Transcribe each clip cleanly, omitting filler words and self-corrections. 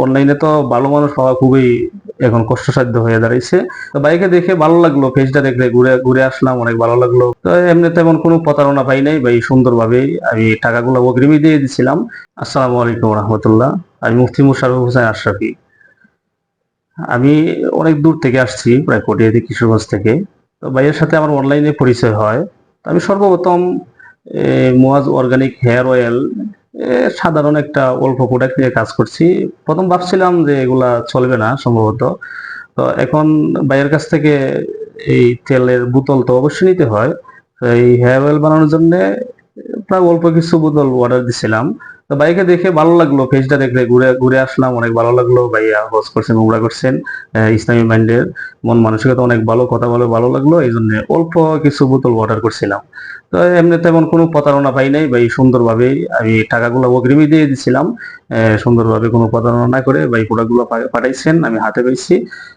অনলাইনে তো ভালো মানুষ পাওয়া খুবই এখন কষ্টসাধ্য হয়ে দাঁড়িয়েছে। তো বাইকে দেখে ভালো লাগলো, পেজটা দেখলে ঘুরে ঘুরে আসলাম, অনেক ভালো লাগলো। তো এমনি তেমন কোনো প্রতারণা পাই নাই ভাই, সুন্দরভাবেই আমি টাকাগুলো অগ্রিমই দিয়ে দিছিলাম। আসসালামু আলাইকুম রহমতুল্লাহ। আমি মুফতি মুশাররফ হোসেন আশরাফি। আমি অনেক দূর থেকে আসছি, প্রায় কটিয়াদি কিশোরগঞ্জ থেকে। তো ভাইয়ের সাথে আমার অনলাইনে পরিচয় হয়। তো আমি সর্বপ্রথম মুয়াজ অর্গানিক হেয়ার অয়েল, সাধারণ একটা অল্প প্রোডাক্ট নিয়ে কাজ করছি। প্রথম ভাবছিলাম যে এগুলা চলবে না সম্ভবত। তো এখন ভাইয়ের কাছ থেকে এই তেলের বোতল তো অবশ্যই নিতে হয়। তো এই হেয়ার অয়েল বানানোর জন্য প্রায় অল্প কিছু বোতল অর্ডার দিছিলাম। তো ভাইকে দেখে ভালো লাগলো, পেজটা দেখলে ঘুরে ঘুরে আসলাম, অনেক ভালো লাগলো। ভাইয়া হজ করছেন, উমরা করছেন, ইসলামী মাইন্ডের, মন মানসিকতা অনেক ভালো, কথা বলে ভালো লাগলো, এই জন্য অল্প কিছু বোতল অর্ডার করছিলাম। তো এমনি তেমন কোনো প্রতারণা পাই নাই ভাই, সুন্দরভাবেই আমি টাকাগুলো অগ্রিমই দিয়ে দিছিলাম। সুন্দরভাবে কোনো প্রতারণা না করে ভাই প্রোডাক্টগুলো পাঠাইছেন, আমি হাতে পেয়েছি।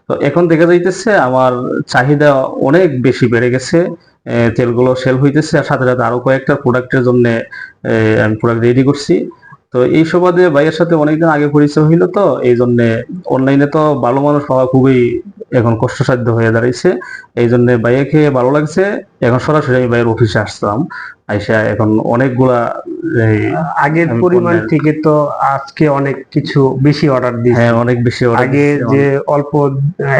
তো এখন দেখা যাইতেছে আমার চাহিদা অনেক বেশি বেড়ে গেছে। তেলগুলো সেল হইতেছে, আর সাথে সাথে আরো কয়েকটা প্রোডাক্টের জন্য আমি প্রোডাক্ট রেডি করছি। তো এই সুবাদে ভাইয়ের সাথে অনেকদিন আগে পরিচয় হইলো, তো এই জন্য অনলাইনে তো ভালো মানুষ পাওয়া খুবই এখন কষ্টসাধ্য হয়ে দাঁড়িয়েছে। এই জন্য ভাইয়াকে ভালো লাগছে। এখন সরাসরি আমি ভাইয়ের অফিসে আসতাম, আইসা এখন অনেকগুলা এই আগের আমি পরিমাণ পণ্যের, থেকে তো আজকে অনেক কিছু বেশি অর্ডার হ্যাঁ দিয়েছেন। অনেক বেশি অর্ডার আগে দিচ্ছি। যে অল্প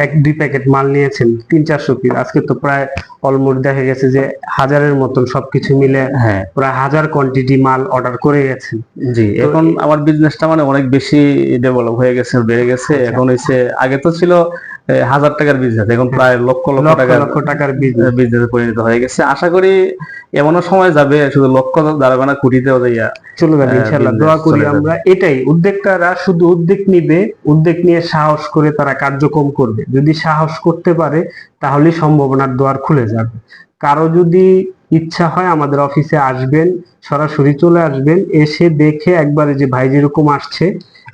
1-2 প্যাকেট মাল নিয়েছেন 300-400 পিস, আজকে তো প্রায় অলমোস্ট দেখা গেছে যে হাজারের মতন সবকিছু মিলে হ্যাঁ প্রায় 1000 কোয়ান্টিটি মাল অর্ডার করে গেছেন। জি, তো এখন আমার বিজনেসটা মানে অনেক বেশি ডেভেলপ হয়ে গেছে, বেড়ে গেছে। আচ্ছা, এখন হইছে, আগে তো ছিল 1000 টাকার বিজনেস, এখন হ্যাঁ, প্রায় লক্ষ লক্ষ লক্ষ টাকার লক্ষ টাকার বিজনেস। বিজনেসে পরিণত হয়ে গেছে। আশা করি এমনও সময় যাবে শুধু লক্ষ দাঁড়াবে না, কোটিতেও যাইয়া চলে যাবে ইনশাল্লাহ, বিজনেস দোয়া করি চলে যাবে। আমরা। এটাই উদ্যোক্তারা শুধু উদ্যোগ নিবে, উদ্যোগ নিয়ে সাহস করে তারা কার্যক্রম করবে। যদি সাহস করতে পারে তাহলে সম্ভাবনার দ্বার খুলে যাবে। কারো যদি ইচ্ছা হয় আমাদের অফিসে আসবেন, সরাসরি চলে আসবেন, এসে দেখে একবারে যে ভাই যেরকম আসছে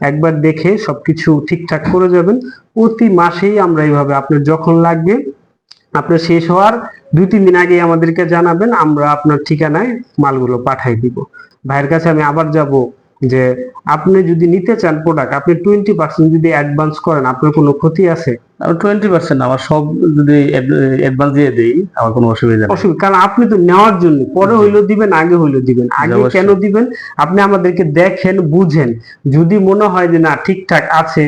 একবার দেখে সবকিছু ঠিকঠাক করে যাবেন। প্রতি মাসেই আমরা এইভাবে আপনার যখন লাগবে আপনার শেষ হওয়ার 2-3 দিন আগে আমাদেরকে জানাবেন, আমরা আপনার ঠিকানায় মালগুলো পাঠিয়ে দিব। ভাইয়ের কাছে আমি আবার যাব যে আপনি যদি নিতে চান প্রোডাক্ট, আপনি 20% যদি অ্যাডভান্স করেন আপনার কোনো ক্ষতি আছে? আর 20% আমার সব যদি অ্যাডভান্স দিয়ে দেই, আমার কোনো অসুবিধা নেই। অসুবিধা, কারণ আপনি তো নেওয়ার জন্য, পরে জি হইলো দিবেন, আগে হইলো দিবেন। জি, আগে কেন অবশ্যই। দিবেন? আপনি আমাদেরকে দেখেন, বুঝেন, যদি মনে হয় যে না ঠিকঠাক আছে,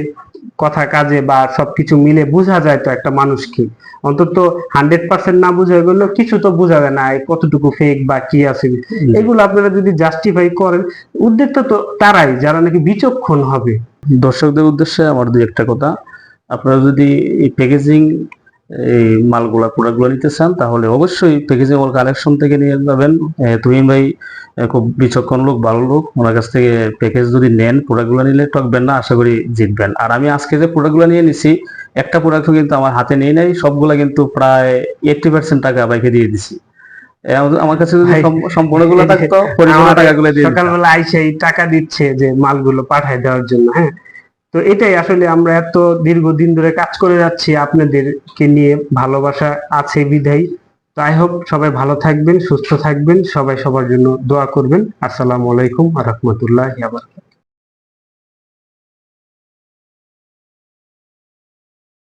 কথা কাজে বা সবকিছু মিলে বোঝা যায়, তো একটা মানুষকে অন্তত 100% না বোঝা গেল কিছু তো বোঝা যায় না কতটুকু ফেক বা কি আছে। জি, এগুলো আপনারা যদি জাস্টিফাই করেন, উদ্যোক্তা তো তারাই যারা নাকি বিচক্ষণ হবে। দর্শকদের উদ্দেশ্যে আমার দুই একটা কথা। আপনারা যদি এই প্যাকেজিং, এই মালগুলা প্রোডাক্টগুলো নিতে চান, তাহলে অবশ্যই প্যাকেজিং ওর কালেকশন থেকে নিয়ে যাবেন। তুহিন ভাই খুব বিচক্ষণ লোক, ভালো লোক। ওনার কাছ থেকে প্যাকেজ যদি নেন, প্রোডাক্টগুলো নিলে ঠকবেন না, আশা করি জিতবেন। আর আমি আজকে যে প্রোডাক্টগুলো নিয়ে নিছি, একটা প্রোডাক্টও কিন্তু আমার হাতে নেই নাই, সবগুলা কিন্তু প্রায় 80% টাকা বাইকে দিয়ে দিছি। আমার কাছে যদি ভাই, সম্পূর্ণগুলো এই যে থাকতো, পরিপূর্ণ আমার টাকাগুলো দিয়ে দিতাম। সকালবেলা আইসেই টাকা দিচ্ছে যে মালগুলো পাঠায় দেওয়ার জন্য, হ্যাঁ। তো এটাই আসলে আমরা এত দীর্ঘদিন ধরে কাজ করে যাচ্ছি আপনাদেরকে নিয়ে, ভালোবাসা আছে বিধায়। তো আই হোপ সবাই ভালো থাকবেন, সুস্থ থাকবেন, সবাই সবার জন্য দোয়া করবেন। আসসালামু আলাইকুম ওয়া রাহমাতুল্লাহি ওয়া বারাকাতুহু।